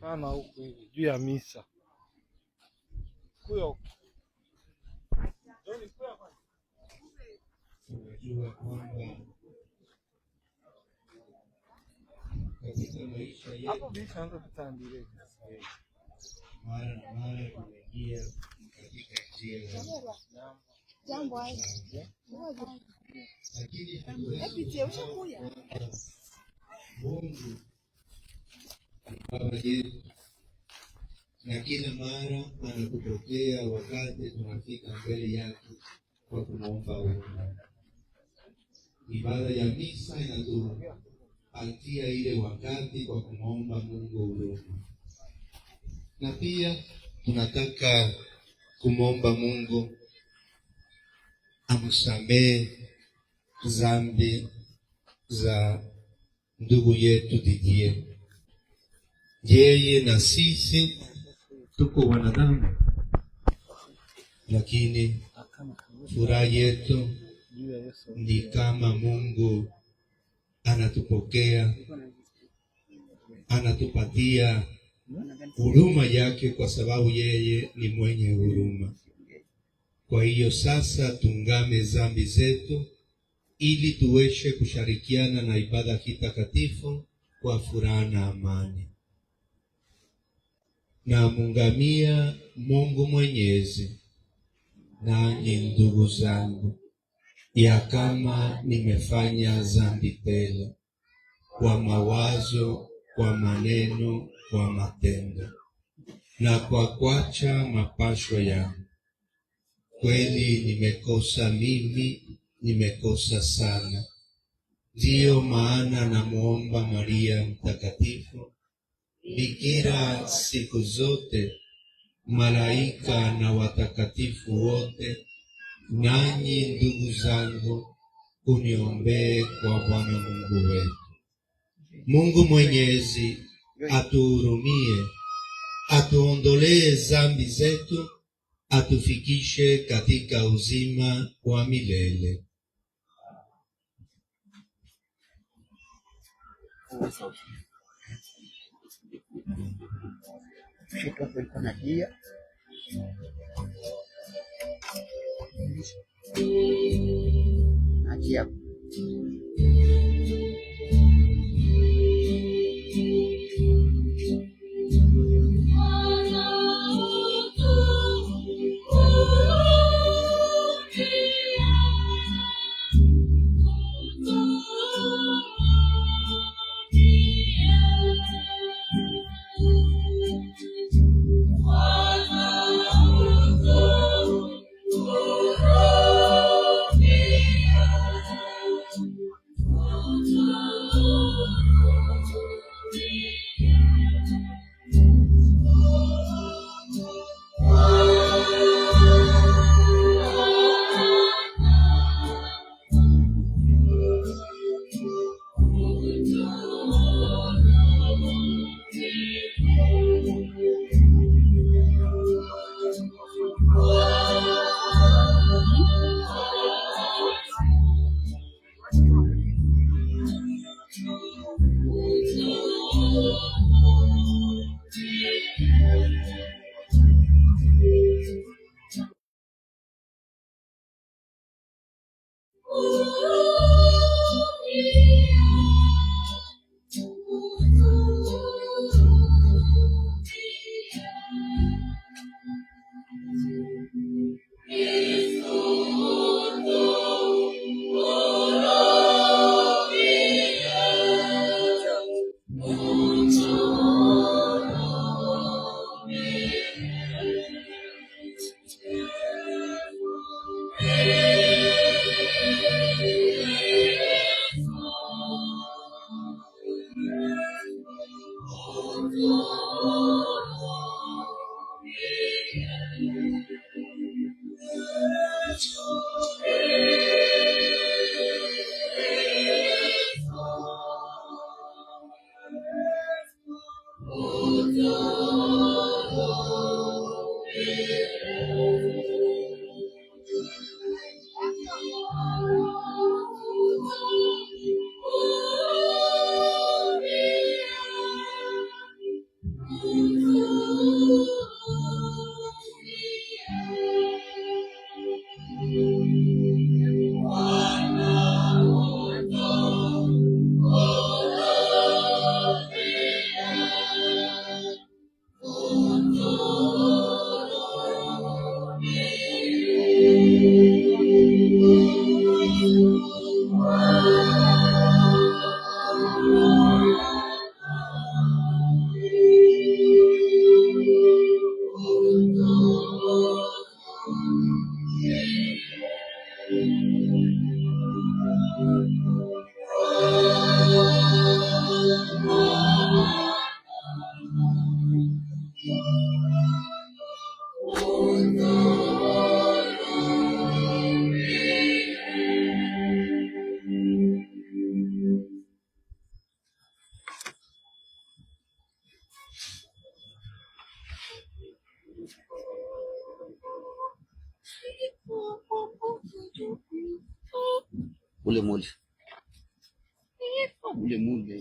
Kana huko hivi juu ya misa. Kuyo. Unajua kwamba katika maisha yetu Hapo bisha ndo tutandile. mara na mara tumeingia katika njia ya jambo hayo. lakini Mungu Baba yetu, na kila mara anakupokea wakati tunafika mbele yake kwa kumwomba huruma. Ibada ya misa inatupatia ile wakati kwa kumwomba Mungu huruma, na pia tunataka kumwomba Mungu amsamehe dhambi za ndugu yetu Didier. Yeye na sisi tuko wanadamu, lakini furaha yetu ni kama Mungu anatupokea, anatupatia huruma yake, kwa sababu yeye ni mwenye huruma. Kwa hiyo sasa tungame dhambi zetu ili tuweze kushirikiana na ibada hii takatifu kwa furaha na amani. Na mungamia Mungu Mwenyezi, nanyi ndugu zangu, ya kama nimefanya dhambi tele kwa mawazo, kwa maneno, kwa matendo na kwa kuacha mapasho yangu. Kweli nimekosa mimi, nimekosa sana. Ndiyo maana namuomba Maria Mtakatifu, Bikira siku zote, malaika na watakatifu wote, nanyi ndugu zangu, kuniombee kwa Bwana Mungu wetu. Mungu Mwenyezi atuhurumie, atuondolee dhambi zetu, atufikishe katika uzima wa milele. Shika kwa najia. Najia. ule mule ule mule.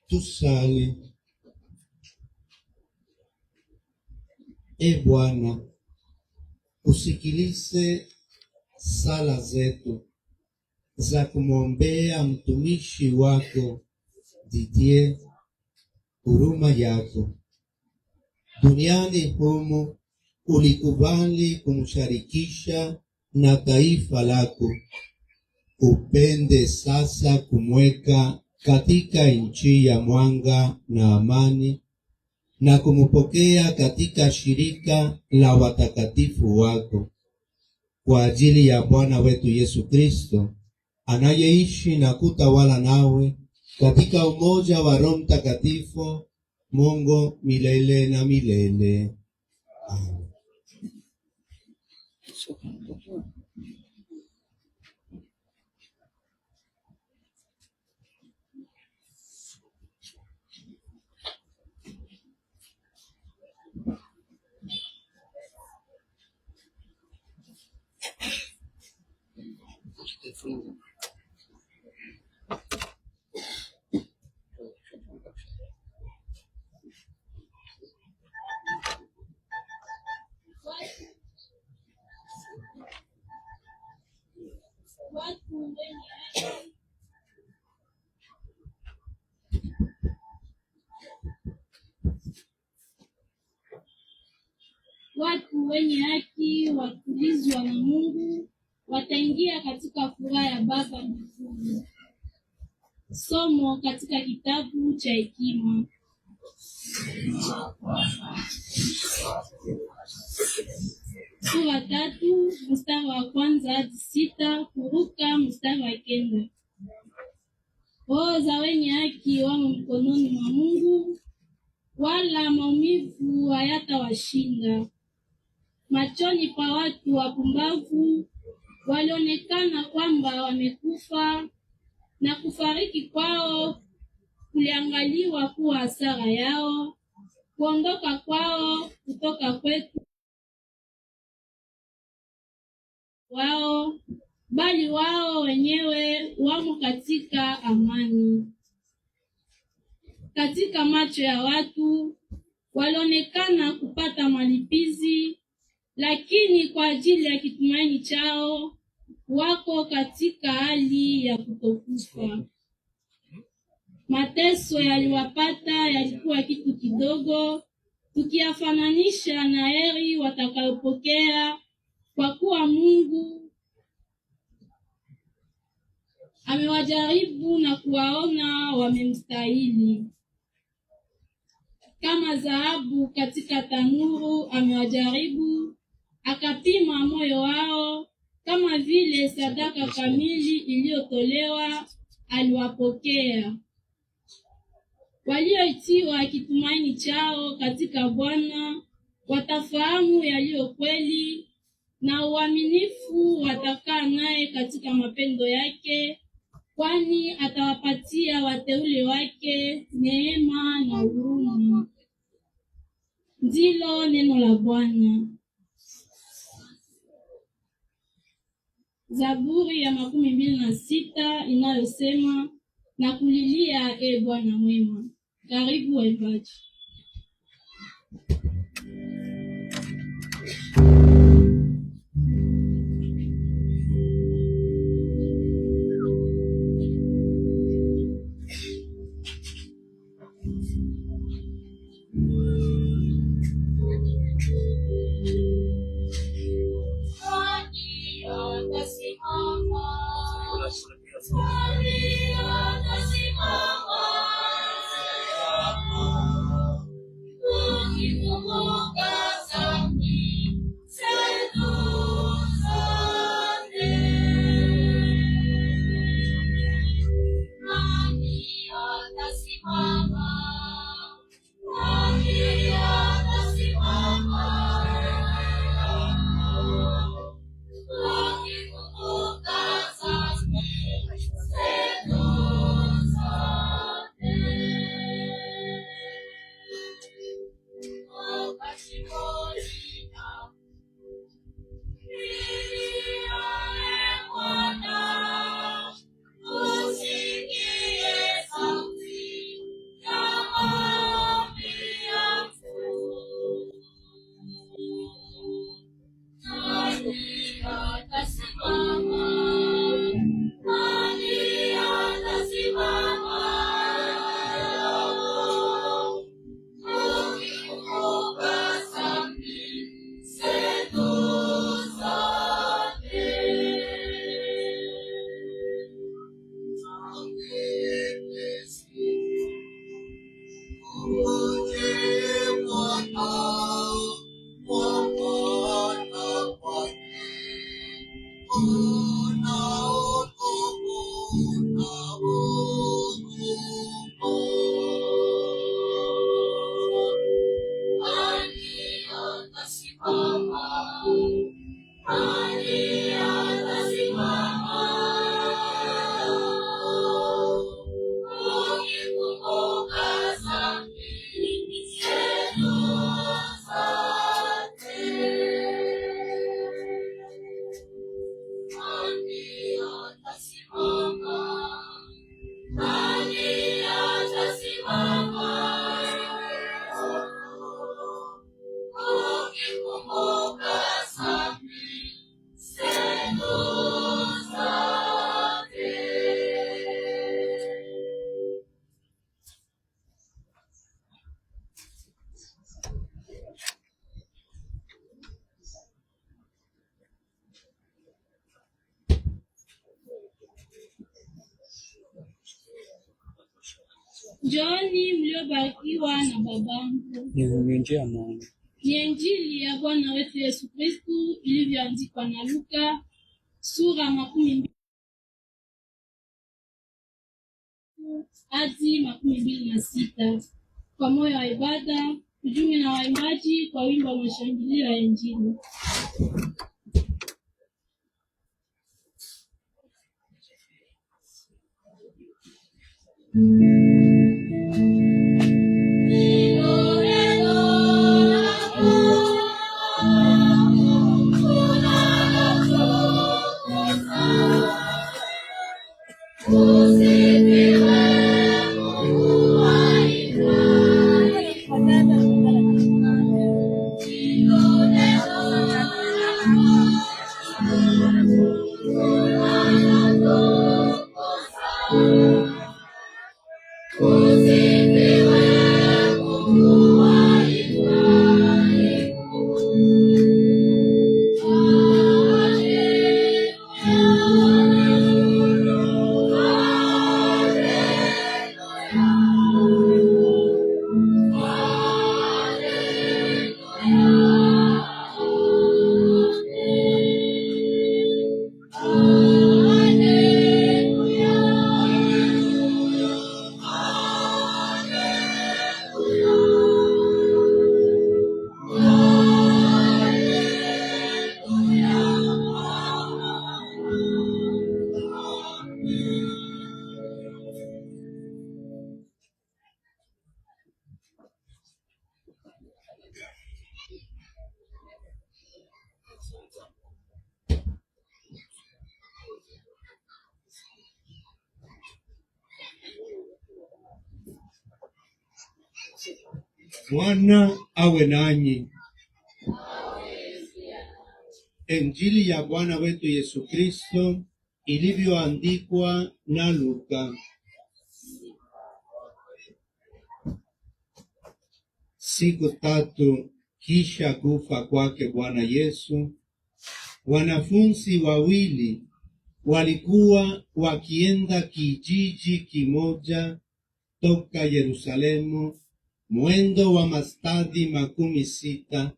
Tusali. E Bwana, usikilize sala zetu za kumwombea mtumishi wako Didier. Huruma yako duniani humu ulikubali kumsharikisha na taifa lako. Upende sasa kumweka katika nchi ya mwanga na amani, na kumpokea katika shirika la watakatifu wako, kwa ajili ya Bwana wetu Yesu Kristo, anayeishi na kutawala nawe katika umoja wa Roho Mtakatifu, Mungu milele na milele. Watu wenye haki watulizwa na Mungu wataingia katika furaha ya Baba mbinguni. Somo katika kitabu cha Hekima. Sura 3 mstari wa 1 hadi 6 kuruka mstari wa 9. Roho za wenye haki wamo mkononi mwa Mungu, wala maumivu hayatawashinda. Machoni pa watu wapumbavu walionekana kwamba wamekufa, na kufariki kwao kuliangaliwa kuwa hasara yao. Kuondoka kwao kutoka kwetu wao, bali wao wenyewe wamo katika amani. Katika macho ya watu walionekana kupata malipizi, lakini kwa ajili ya kitumaini chao wako katika hali ya kutokufa. Mateso yaliwapata yalikuwa kitu kidogo, tukiyafananisha na heri watakayopokea, kwa kuwa Mungu amewajaribu na kuwaona wamemstahili. Kama dhahabu katika tanuru amewajaribu, akapima moyo wao. Kama vile sadaka kamili iliyotolewa aliwapokea. Walioitiwa kitumaini chao katika Bwana watafahamu yaliyo kweli, na uaminifu watakaa naye katika mapendo yake, kwani atawapatia wateule wake neema na huruma. Ndilo neno la Bwana. Zaburi ya 26 inayosema, na kulilia Bwana mwema. Karibu waimbaji. Njooni mliobarikiwa na babangu. Ni njia ya Mungu. Ni Injili ya Bwana wetu Yesu Kristu ilivyoandikwa na Luka sura 12 hadi 26. Kwa moyo wa ibada, ujumbe na waimbaji kwa wimbo wa mashangilio ya Injili. Bwana awe nanyi. Injili ya Bwana wetu Yesu Kristo ilivyoandikwa na Luka. Siku 3 kisha kufa kwake Bwana Yesu, wanafunzi wawili walikuwa wakienda kijiji kimoja toka Yerusalemu, mwendo wa mastadi 60,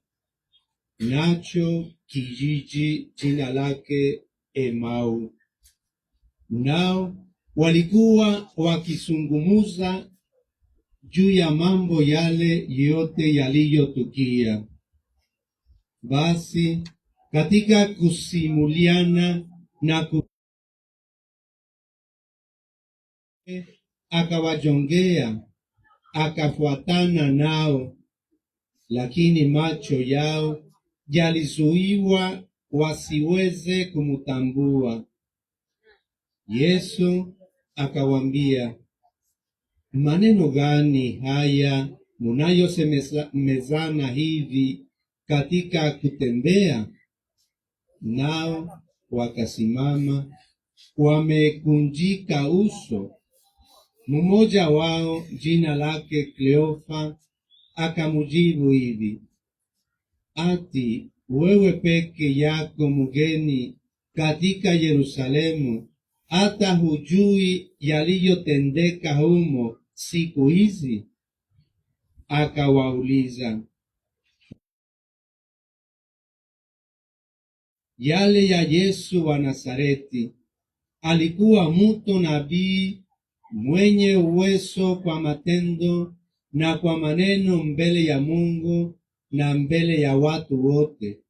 nacho kijiji jina lake Emau. Nao walikuwa wakizungumza juu ya mambo yale yote yaliyotukia. Basi katika kusimuliana na akawajongea, akafuatana nao, lakini macho yao yalizuiwa wasiweze kumtambua. Yesu akawaambia, maneno gani haya munayosemezana hivi katika kutembea? Nao wakasimama wamekunjika uso. Mmoja wao jina lake Kleofa akamujibu hivi, ati wewe peke yako mgeni katika Yerusalemu, hata hujui yaliyotendeka humo siku hizi? Akawauliza, yale ya Yesu wa Nazareti, alikuwa mtu nabii mwenye uwezo kwa matendo na kwa maneno mbele ya Mungu na mbele ya watu wote.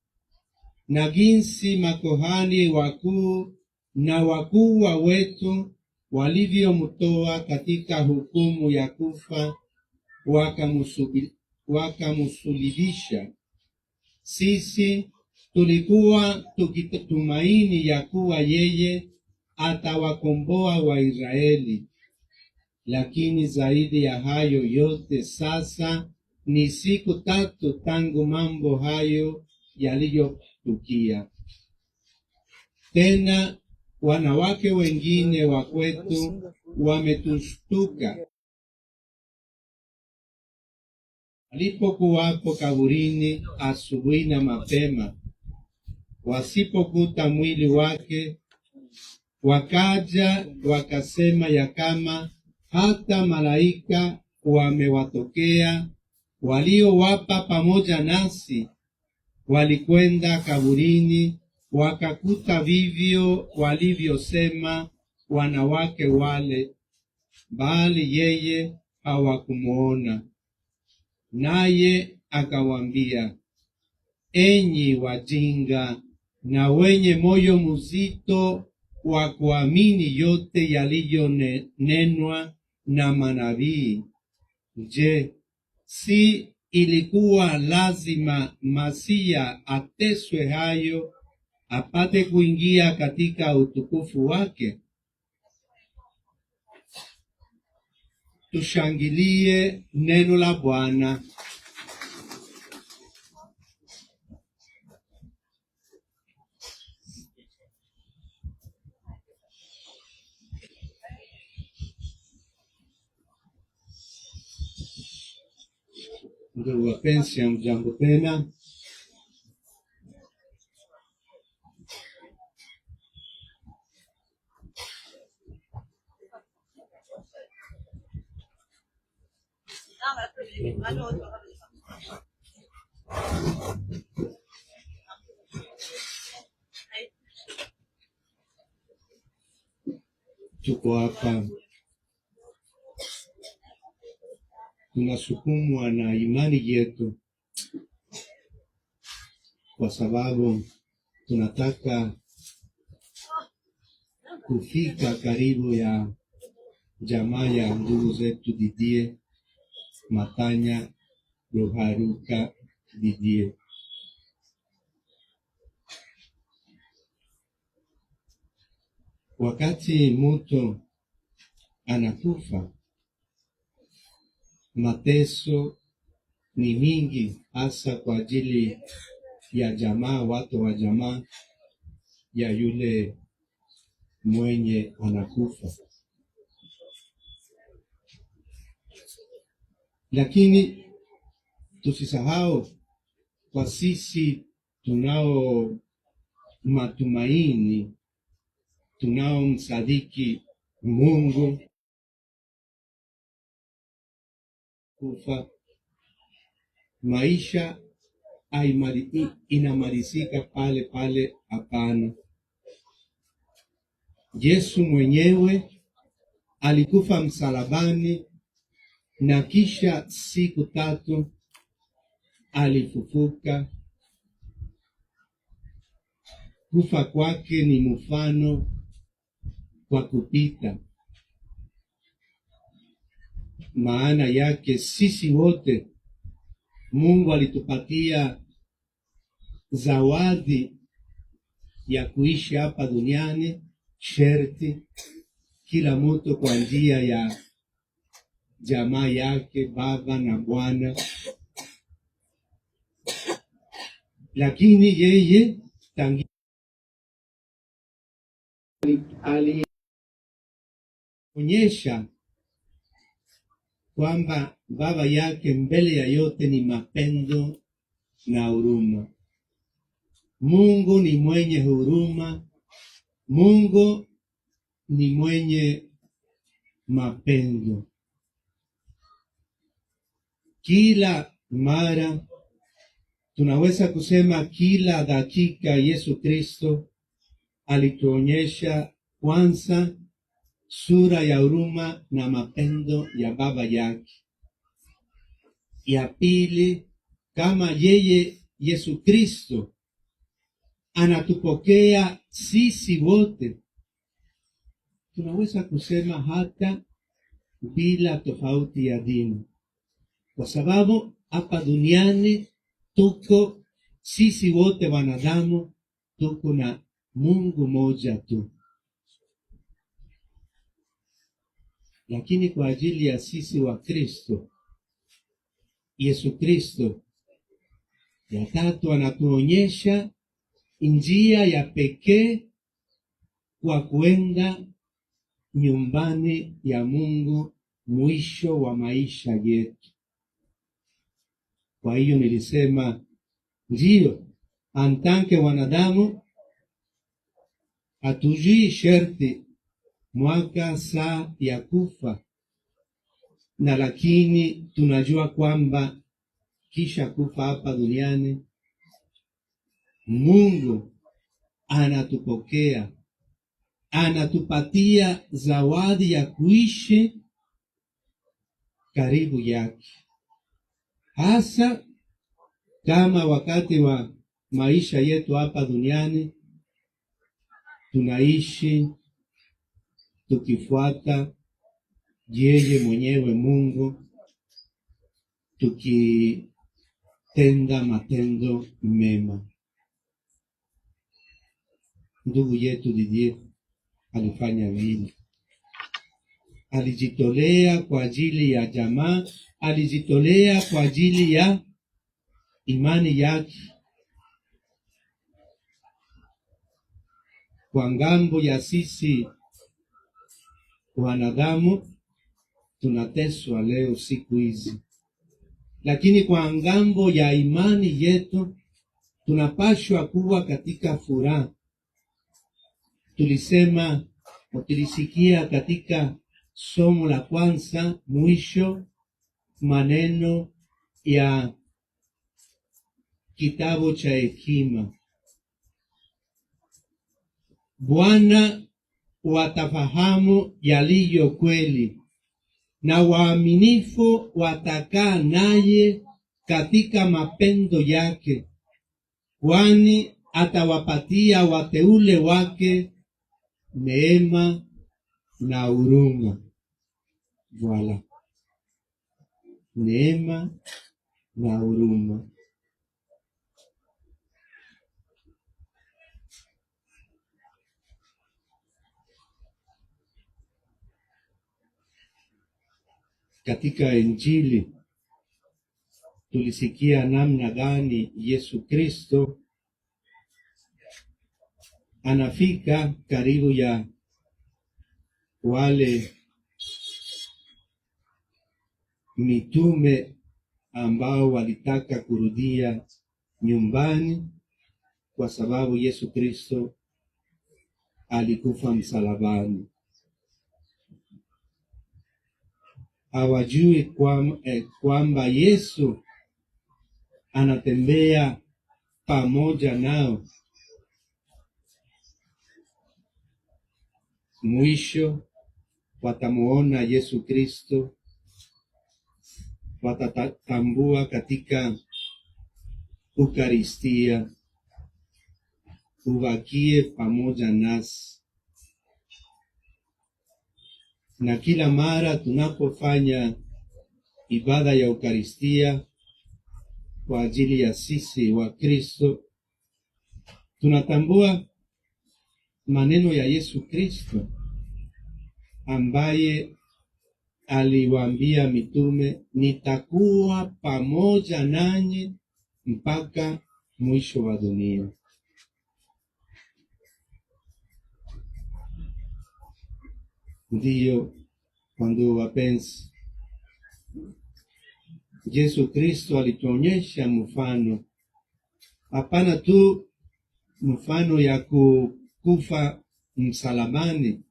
Na jinsi makuhani wakuu na wakubwa wetu walivyomtoa katika hukumu ya kufa, wakamusulubisha. Sisi tulikuwa tukitumaini ya kuwa yeye atawakomboa Waisraeli. Lakini zaidi ya hayo yote, sasa ni siku 3 tangu mambo hayo yaliyotukia. Tena wanawake wengine wa kwetu wametushtuka alipokuwapo kaburini asubuhi na mapema, wasipokuta mwili wake, wakaja wakasema ya kama hata malaika wamewatokea waliowapa pamoja nasi. Walikwenda kaburini, wakakuta vivyo walivyosema wanawake wale, bali yeye hawakumuona. Naye akawaambia, enyi wajinga na wenye moyo mzito wa kuamini yote yaliyonenwa na manabii, je, si ilikuwa lazima Masia ateswe hayo apate kuingia katika utukufu wake? Tushangilie neno la Bwana. Ndugu wapenzi, hamjambo tena. Tuko hapa tunasukumwa na imani yetu, kwa sababu tunataka kufika karibu ya jamaa ya ndugu zetu Didier Matanya Ruharuka Didier. Wakati mtu anakufa, mateso ni mingi, hasa kwa ajili ya jamaa, watu wa jamaa ya yule mwenye anakufa. Lakini tusisahau, kwa sisi tunao matumaini, tunao msadiki Mungu, kufa maisha inamalizika pale pale? Hapana. Yesu mwenyewe alikufa msalabani na kisha siku 3 alifufuka. Kufa kwake ni mfano kwa kupita. Maana yake sisi wote Mungu alitupatia zawadi ya kuishi hapa duniani, sherti kila mtu kwa njia ya jamaa yake, baba na bwana. Lakini yeye tangi alionyesha kwamba baba yake mbele ya yote ni mapendo na huruma. Mungu ni mwenye huruma, Mungu ni mwenye mapendo. Kila mara tunaweza kusema kila dakika Yesu Kristo alituonyesha kwanza sura ya huruma na mapendo ya baba yake. Ya pili, kama yeye Yesu Kristo anatupokea sisi wote, tunaweza kusema hata bila tofauti ya dini, kwa sababu hapa duniani tuko sisi wote wanadamu, tuko na Mungu moja tu. Lakini kwa ajili ya sisi wa Kristo, Yesu Kristo ya tatu anatuonyesha njia ya pekee kwa kwenda nyumbani ya Mungu mwisho wa maisha yetu. Kwa hiyo nilisema ndiyo, antanke wanadamu hatujui sherti mwaka saa ya kufa, na lakini tunajua kwamba kisha kufa hapa duniani Mungu anatupokea, anatupatia zawadi ya kuishi karibu yake, hasa kama wakati wa maisha yetu hapa duniani tunaishi tukifuata yeye mwenyewe Mungu, tukitenda matendo mema. Ndugu yetu Didier alifanya vile, alijitolea kwa ajili ya jamaa, alijitolea kwa ajili ya imani yake. Kwa ngambo ya sisi wanadamu tunateswa leo siku hizi, lakini kwa ngambo ya imani yetu tunapashwa kuwa katika furaha. Tulisikia katika somo la kwanza mwisho maneno ya kitabu cha hekima. Bwana watafahamu yaliyo kweli, na waaminifu watakaa naye katika mapendo yake, kwani atawapatia wateule wake neema na huruma. Voilà. Neema na huruma. Katika Injili tulisikia namna gani Yesu Kristo anafika karibu ya wale mitume ambao walitaka kurudia nyumbani kwa sababu Yesu Kristo alikufa msalabani. Hawajui kwamba Yesu anatembea pamoja nao. Mwisho watamuona Yesu Kristo, watatambua katika Ukaristia, ubakie pamoja nasi. Na kila mara tunapofanya ibada ya Ukaristia kwa ajili ya sisi wa Kristo, tunatambua maneno ya Yesu Kristo ambaye aliwaambia mitume, nitakuwa pamoja nanyi mpaka mwisho wa dunia. Ndiyo, ndugu wapenzi, Yesu Kristo alituonyesha mfano, hapana tu mfano ya kufa msalabani,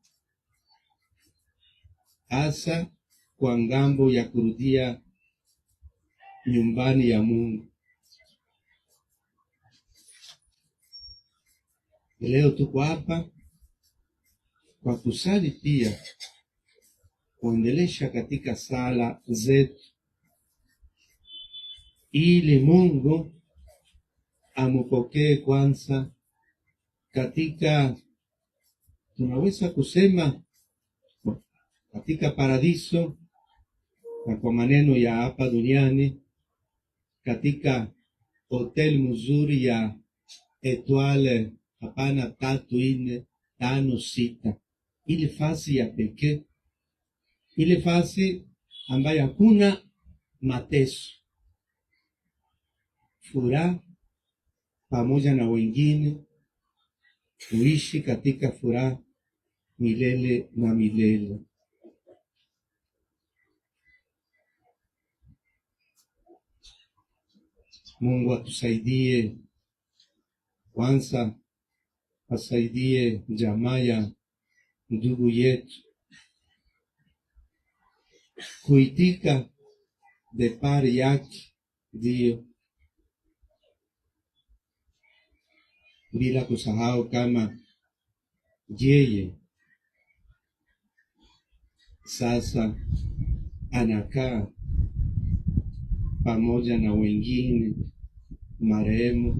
hasa kwa ngambo ya kurudia nyumbani ya Mungu. Leo tuko hapa kwa kusali pia, kuendelesha katika sala zetu, ili Mungu amupokee kwanza katika, tunaweza kusema katika paradiso, na kwa maneno ya hapa duniani katika hotel mzuri ya Etoile, hapana 3, 4, 5, 6, ile fasi ya pekee, ile fasi ambayo hakuna mateso, furaha pamoja na wengine, kuishi katika furaha milele na milele. Mungu atusaidie, kwanza asaidie jamaa ya ndugu yetu kuitika de pari yake, ndio, bila kusahau kama yeye sasa anakaa pamoja na wengine marehemu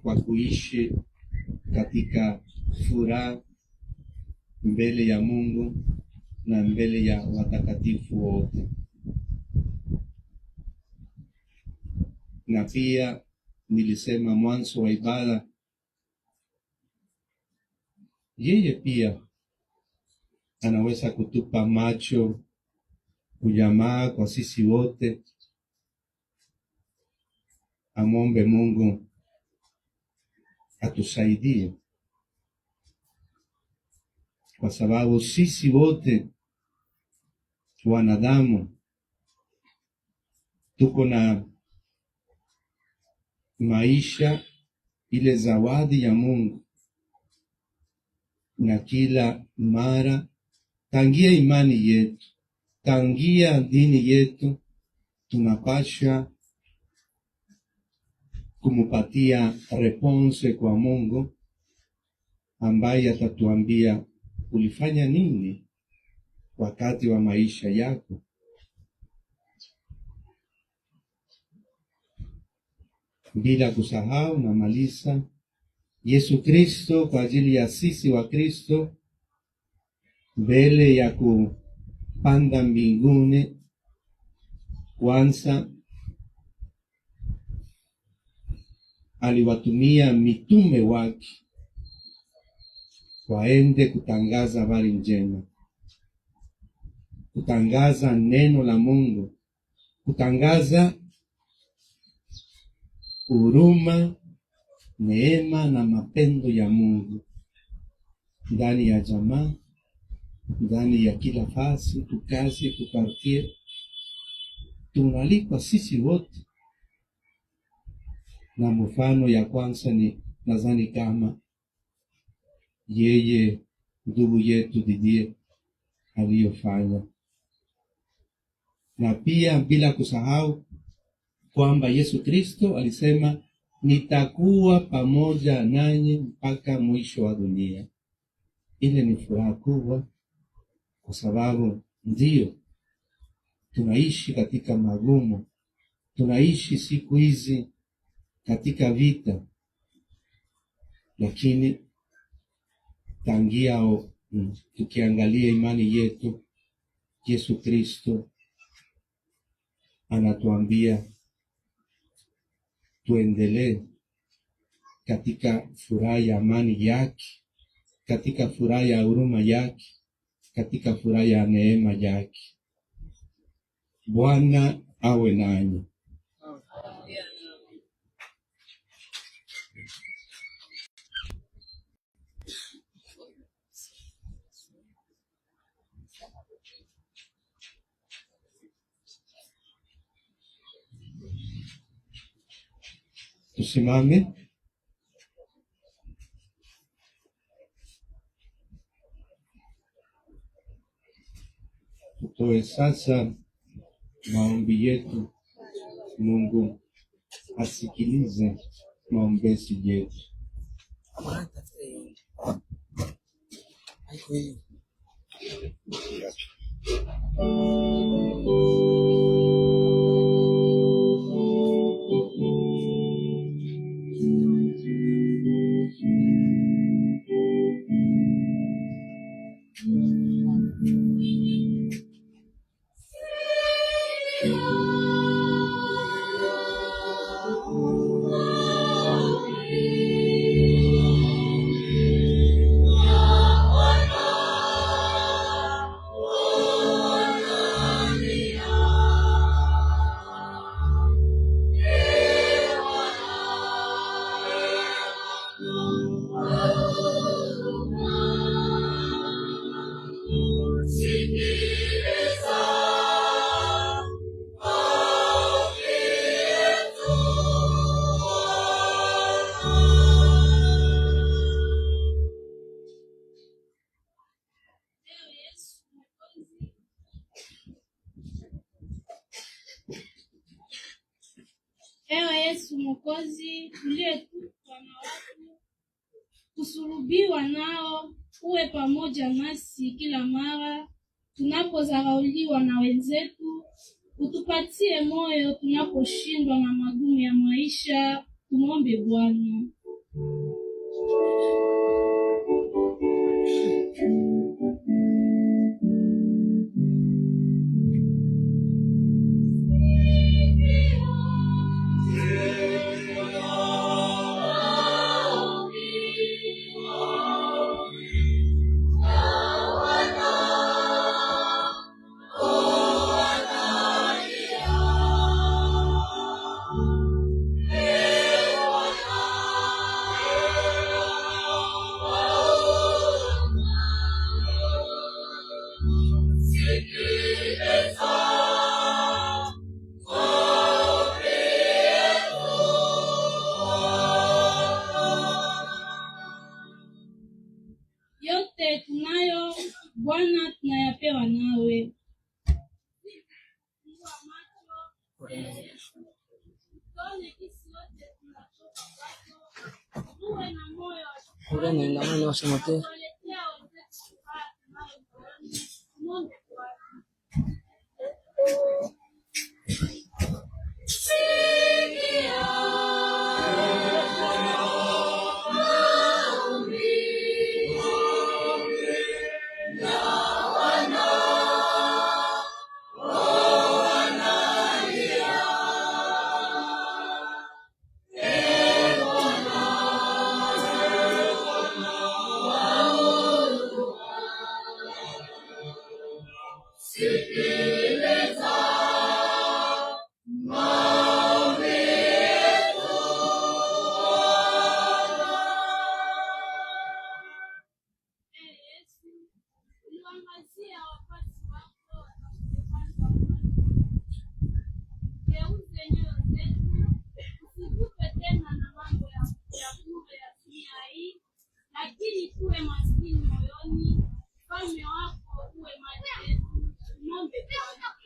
kwa kuishi katika furaha mbele ya Mungu na mbele ya watakatifu wote. Na pia nilisema mwanzo wa ibada, yeye pia anaweza kutupa macho ujamaa kwa sisi wote. Amwombe Mungu atusaidie, kwa sababu sisi wote wanadamu tuko na maisha, ile zawadi ya Mungu, na kila mara tangia imani yetu, tangia dini yetu, tunapasha kumupatia response kwa Mungu ambaye atatuambia ulifanya nini wakati wa maisha yako. Bila kusahau na malisa, Yesu Kristo kwa ajili ya sisi wa Kristo, mbele ya kupanda mbinguni, kwanza aliwatumia mitume wake waende kutangaza habari njema, kutangaza neno la Mungu, kutangaza huruma, neema na mapendo ya Mungu ndani ya jamaa, ndani ya kila fasi, tukazi, kukartie. Tunalikwa sisi wote, na mfano ya kwanza ni nadhani kama yeye ndugu yetu Didier aliyofanya, na pia bila kusahau kwamba Yesu Kristo alisema nitakuwa pamoja nanyi mpaka mwisho wa dunia. Ile ni furaha kubwa, kwa sababu ndio tunaishi katika magumu, tunaishi siku hizi katika vita, lakini tangia tukiangalia imani yetu, Yesu Kristo anatuambia tuendelee katika furaha ya amani yake, katika furaha ya huruma yake, katika furaha ya neema yake. Bwana awe nanyi. Tusimame. Tutoe sasa maombi yetu. Mungu asikilize maombezi yetu. Ewe Yesu Mwokozi, uliyetupwa na watu kusulubiwa nao, uwe pamoja nasi kila mara tunapodharauliwa na wenzetu. Utupatie moyo tunaposhindwa na magumu ya maisha. Tumwombe Bwana. Yote tunayo Bwana, tunayapewa nawe. Lakini tuwe maskini moyoni, ufalme wako uwe mali yetu. Tuombe Bwana.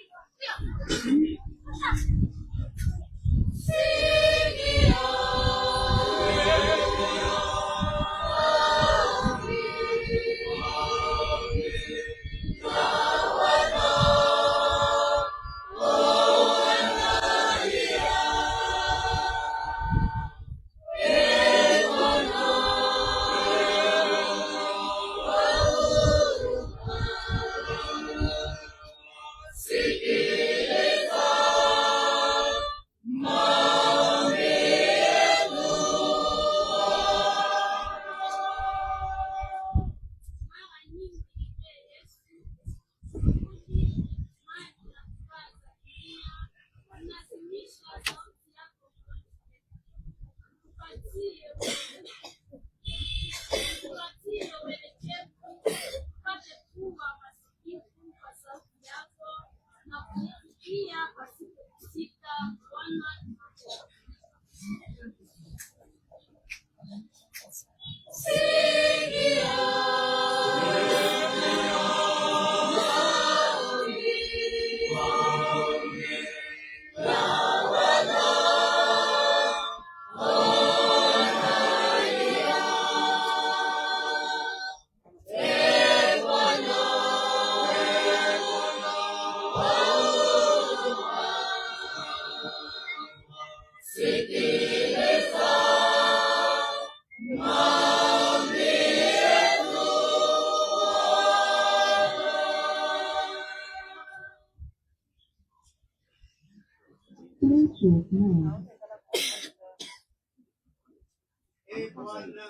Bwana,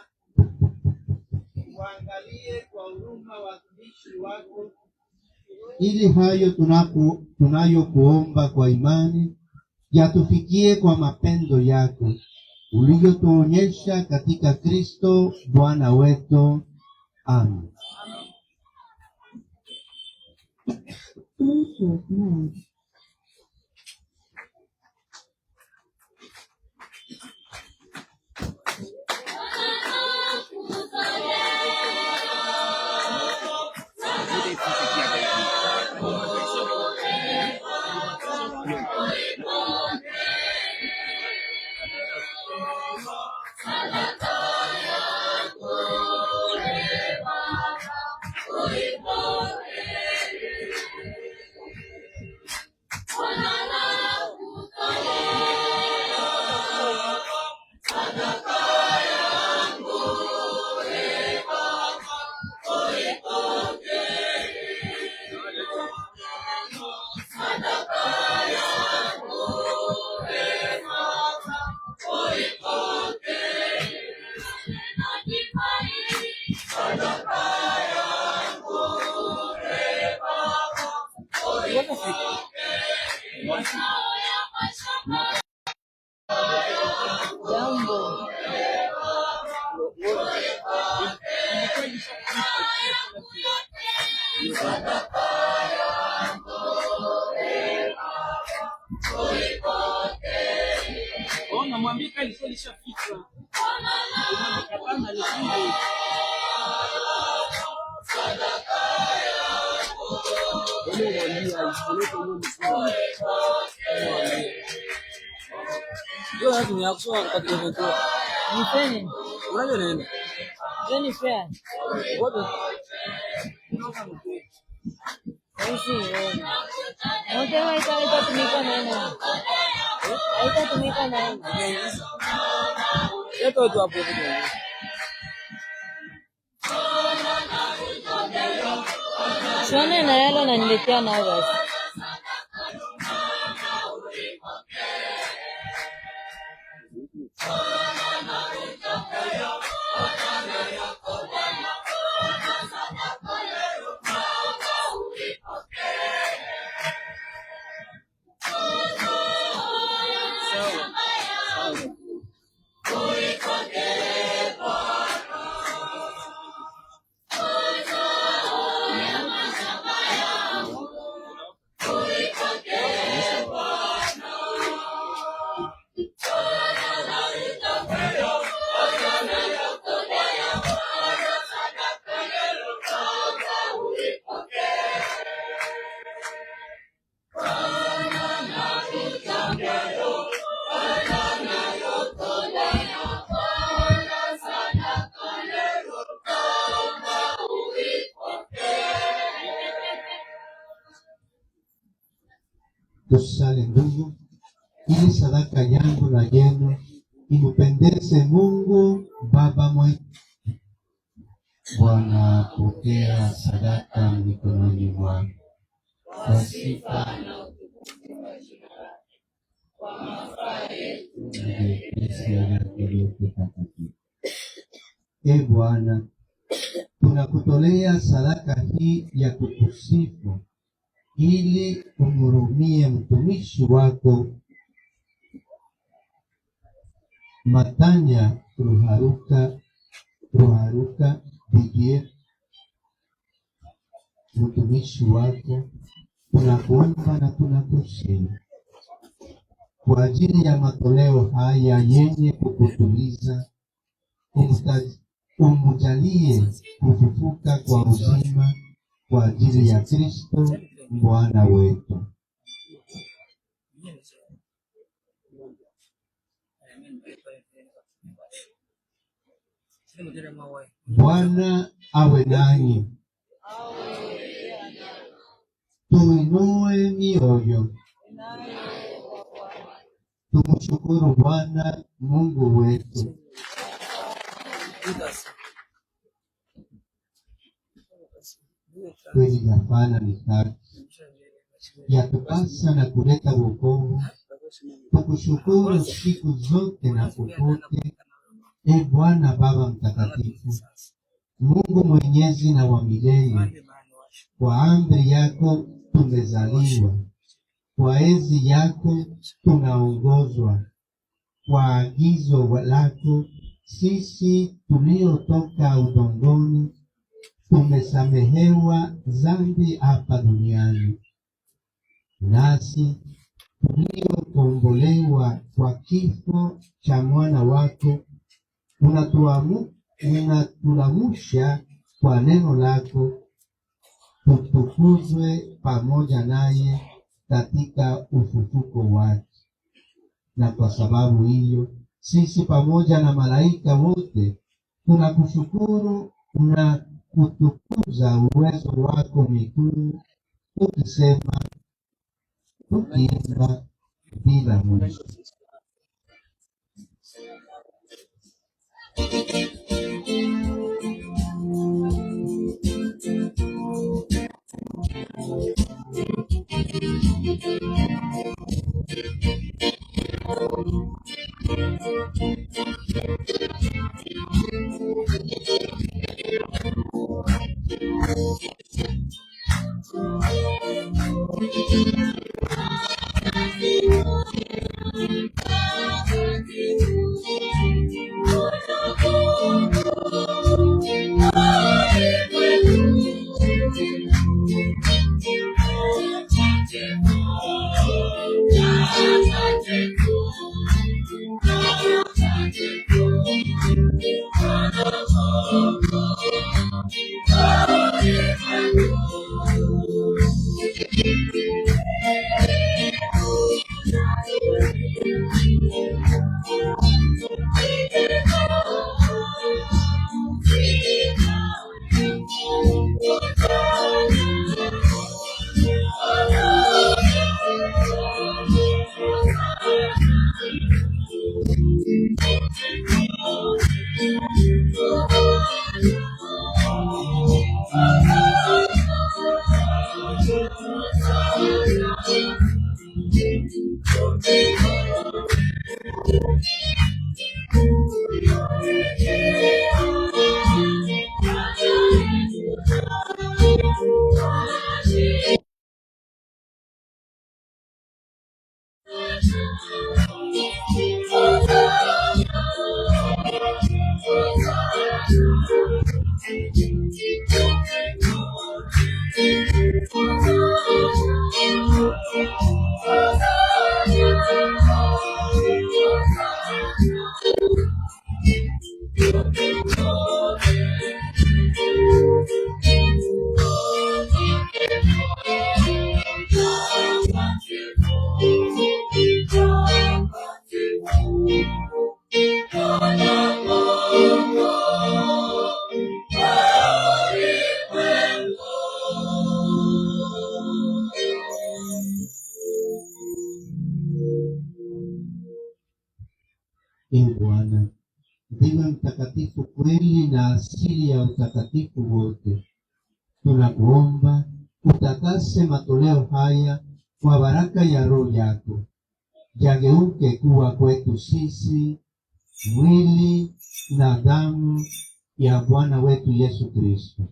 waangalie kwa huruma watumishi wako, ili hayo tunayokuomba kwa imani yatufikie kwa mapendo yako uliyotuonyesha katika Kristo Bwana wetu. Amen. Namwambia ilikuwa ilishafika. Hapana lakini yo lazima yakusoma katika mtu. Nifanye. Unajua nini? Jennifer. Wapi? Sisi unasema itatumika nani? Haitatumika nani? Yeto tu hapo tu. Shone na yalo na niletea nao basi. Tusali ndugu, ili sadaka yangu na yenu impendeze Mungu Baba mwetu. Bwana, pokea sadaka mikononi mwako kwa sifa na kwa mafaa yetu na Eklesia yako yote takatifu. Ee Bwana, tunakutolea sadaka hii ya kukusifu ili umhurumie mtumishi wako Matanya Ruharuka Didier, mtumishi wako. Tunakuomba na tunakusihi kwa ajili ya matoleo haya yenye kukutuliza, umjalie kufufuka kwa uzima kwa ajili ya Kristo Bwana wetu. Bwana awe nanyi. Tuinue mioyo. Tumshukuru Bwana Mungu wetu. Kweli yafana ni haki, yatupasa na kuleta wokovu. Tukushukuru siku zote na popote, e Bwana Baba Mtakatifu, Mungu mwenyezi na wa milele. Kwa amri yako tumezaliwa, kwa enzi yako tunaongozwa, kwa agizo lako sisi tuliotoka udongoni tumesamehewa dhambi hapa duniani, nasi tuliokombolewa kwa kifo cha mwana wako unatulamusha kwa neno lako, tutukuzwe pamoja naye katika ufufuko wake. Na kwa sababu hiyo sisi pamoja na malaika wote tunakushukuru na kutukuza uwezo wako mkuu, tukisema tukiimba bila mwisho. Ee Bwana, ndiwe mtakatifu kweli na asili ya utakatifu wote. Tunakuomba utakase matoleo haya kwa baraka ya Roho yako, yageuke kuwa kwetu sisi mwili na damu ya Bwana wetu Yesu Kristo.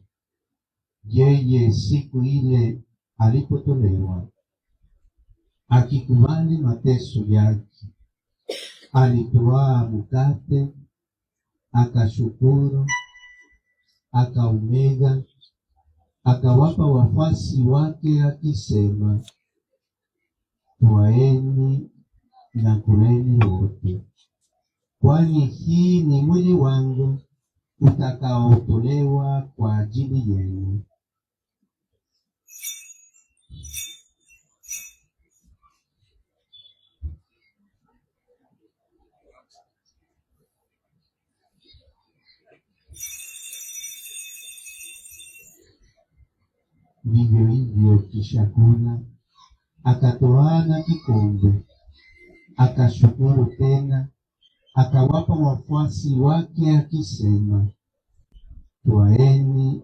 Yeye siku ile alipotolewa, akikubali mateso yake, alitwaa mkate, akashukuru, akaumega, akawapa wafuasi wake akisema, twaeni na kuleni wote, kwani hii ni mwili wangu utakaotolewa kwa ajili yenu. Vivyo hivyo kisha kula, akatwaa na kikombe, akashukuru tena, akawapa wafuasi wake akisema, twaeni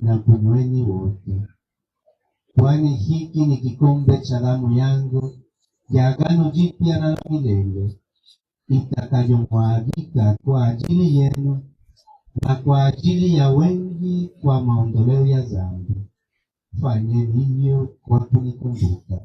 na kunyweni wote, kwani hiki ni kikombe cha damu yangu ya agano jipya na la milele, itakayomwagika kwa ajili yenu na kwa ajili ya wengi kwa maondoleo ya dhambi. Fanyeni hivyo kwa kunikumbuka.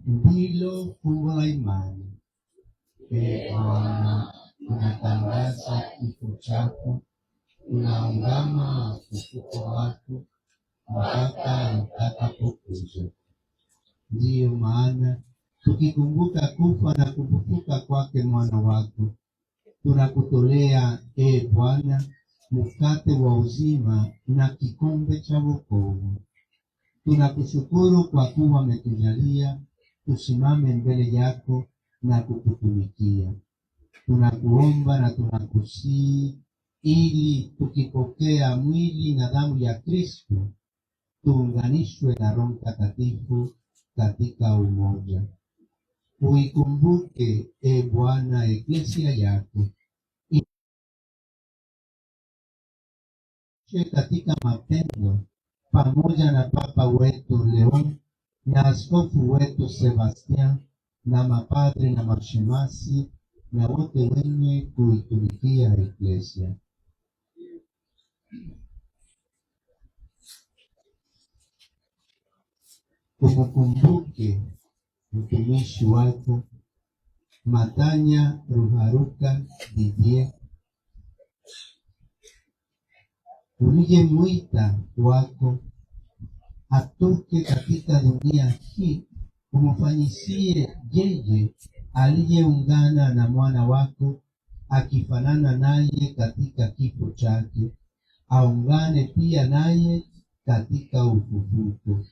Ndilo fungu la imani. Ee Bwana, tunatangaza kifo chako, tunaungama ufufuko wako mpaka utakapokuzwa. Ndiyo maana tukikumbuka kufa na kufufuka kwake mwana wako, tunakutolea ee Bwana mkate wa uzima na kikombe cha wokovu. Tunakushukuru kwa kuwa umetujalia tusimame mbele yako na kukutumikia. Tunakuomba na tunakusihi ili tukipokea mwili na damu ya Kristo tuunganishwe na Roho Mtakatifu katika umoja. Uikumbuke e Bwana eklesia yako katika mapendo, pamoja na Papa wetu Leon na askofu wetu Sebastian na mapadre na mashemasi na wote wenye kuitumikia eklesia. Umukumbuke mtumishi wako Matanya Ruharuka Didier, uliyemwita wako atoke katika dunia hii, umfanyisie yeye aliyeungana na mwana wako, akifanana naye katika kifo chake, aungane pia naye katika ufufuko.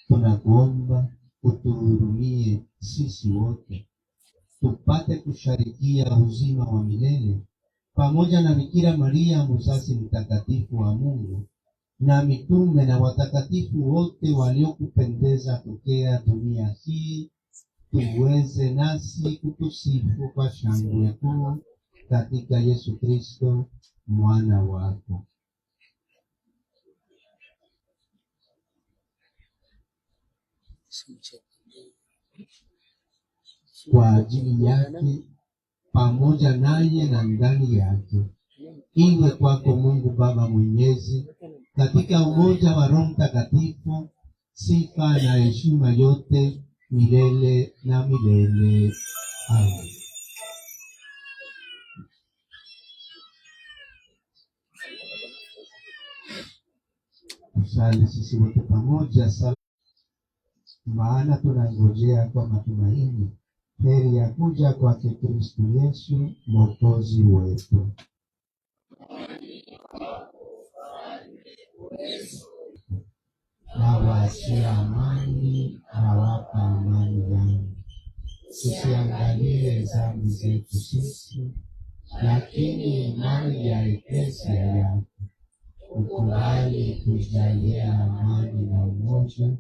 Tunakuomba utuhurumie sisi wote, tupate kusharikia uzima wa milele pamoja na Bikira Maria mzazi mtakatifu wa Mungu, na mitume na watakatifu wote waliokupendeza tokea dunia hii, tuweze nasi kukusifu kwa shangwe kuu katika Yesu Kristo mwana wako. Kwa ajili yake, pamoja naye na ndani yake, iwe kwako Mungu Baba Mwenyezi, katika umoja wa Roho Mtakatifu, sifa na heshima yote milele na milele. Amen. Tusali sisi wote pamoja sala, maana tunangojea kwa matumaini heri ya kuja kwake Kristo Yesu Mwokozi wetu. Nawaachia amani, nawapa amani yangu. Tusiangalie dhambi zetu sisi, lakini imani ya Eklesia yako. Ukubali kuijalia amani na umoja,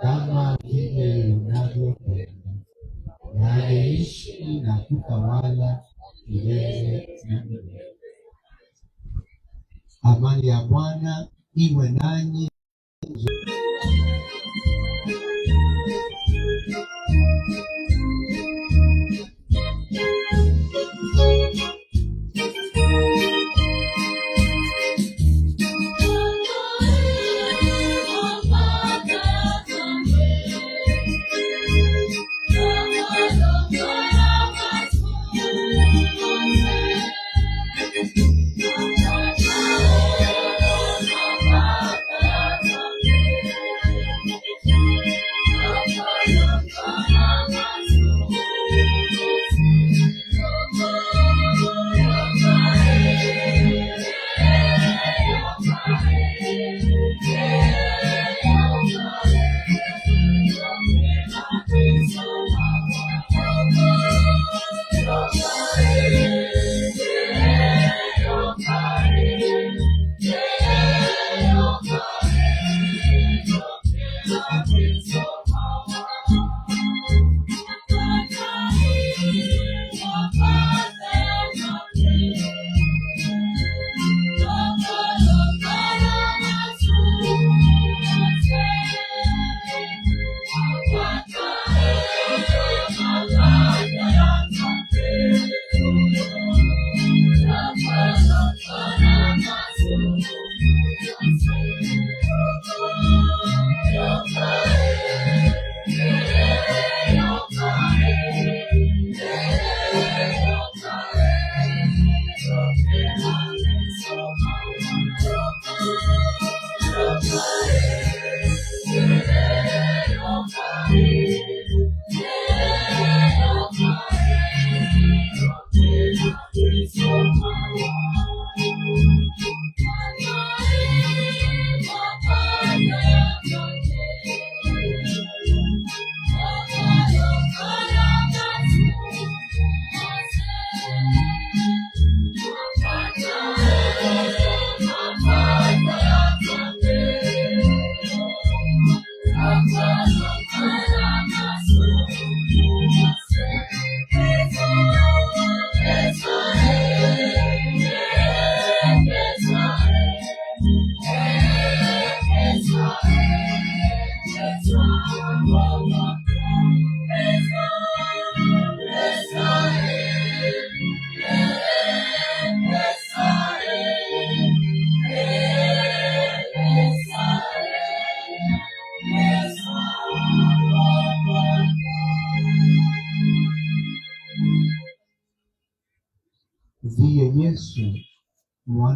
kama vile unavyopenda, naye ishi na kutawala milele na milele. Amani ya Bwana iwe nanyi.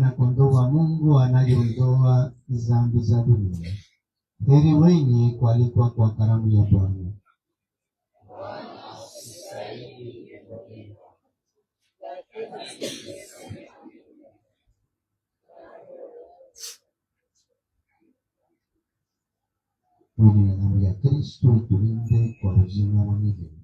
mwanakondoo wa Mungu anayeondoa dhambi za dunia. Heri wenye kualikwa kwa karamu ya Bwana. Mwili na damu ya Kristo itulinde kwa uzima wa milele.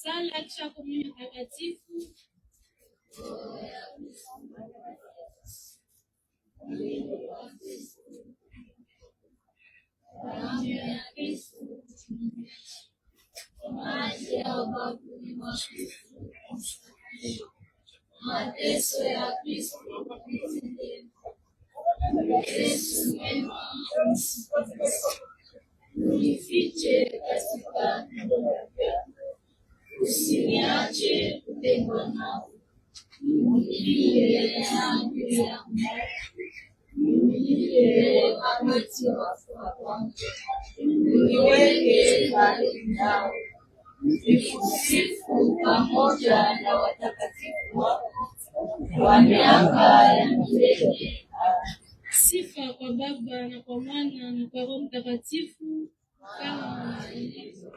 Sala kisha komunyo takatifu. Damu ya Kristo, maji ya ubavuni mwa Kristo, mateso ya Kristo, Yesu mwema, unifiche katika ndoto yako, usiniache kutengwa nawe, unilie yangu ya moyo, unilie umati wafuata wangu. Uniweke karibu nao, nikusifu pamoja na watakatifu wako kwa miaka ya milele. Sifa kwa Baba na kwa Mwana na kwa Roho Mtakatifu, kama ilivyo.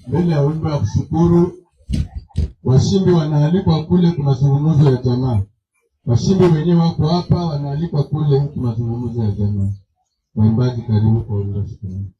Mbele ya wimbo wa kushukuru, washindi wanaalikwa kule kwa mazungumzo ya jamaa. Washindi wenyewe wako hapa, wanaalikwa kule kwa mazungumzo ya jamaa. Waimbaji karibu kwa wimbo wa shukrani.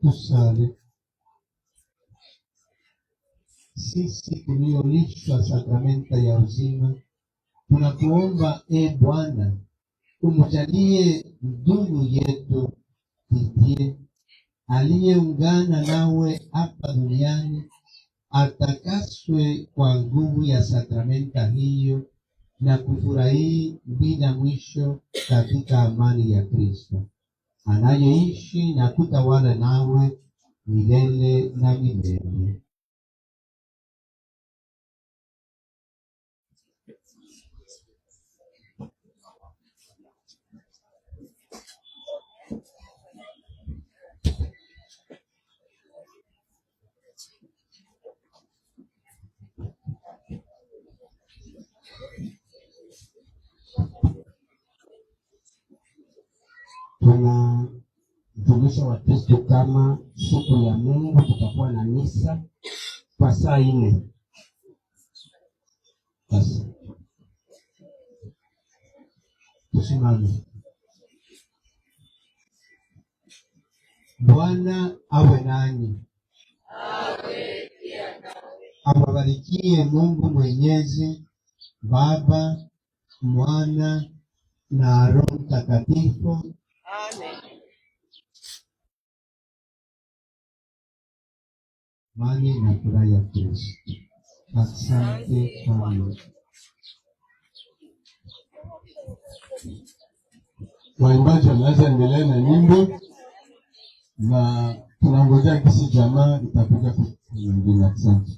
Tusali. Sisi tuliolishwa sakramenta ya uzima, tunakuomba Bwana, umjalie ndugu yetu Didier aliyeungana nawe hapa duniani atakaswe kwa nguvu ya sakramenta hiyo na kufurahi bila mwisho katika amani ya Kristo, anayeishi na kutawala nawe milele na milele. Tunajulisha Wakristo kama siku ya Mungu tutakuwa na misa kwa saa 4. Basi tusimame. Bwana awe nanyi, awabarikie Mungu Mwenyezi, Baba, Mwana na Roho Mtakatifu. Amani na furaha ya Kristo. Asante sana. Waimbaji wanaweza endelea na nyimbo na tunangojea kisi jamaa itakuja kuingine. Asante.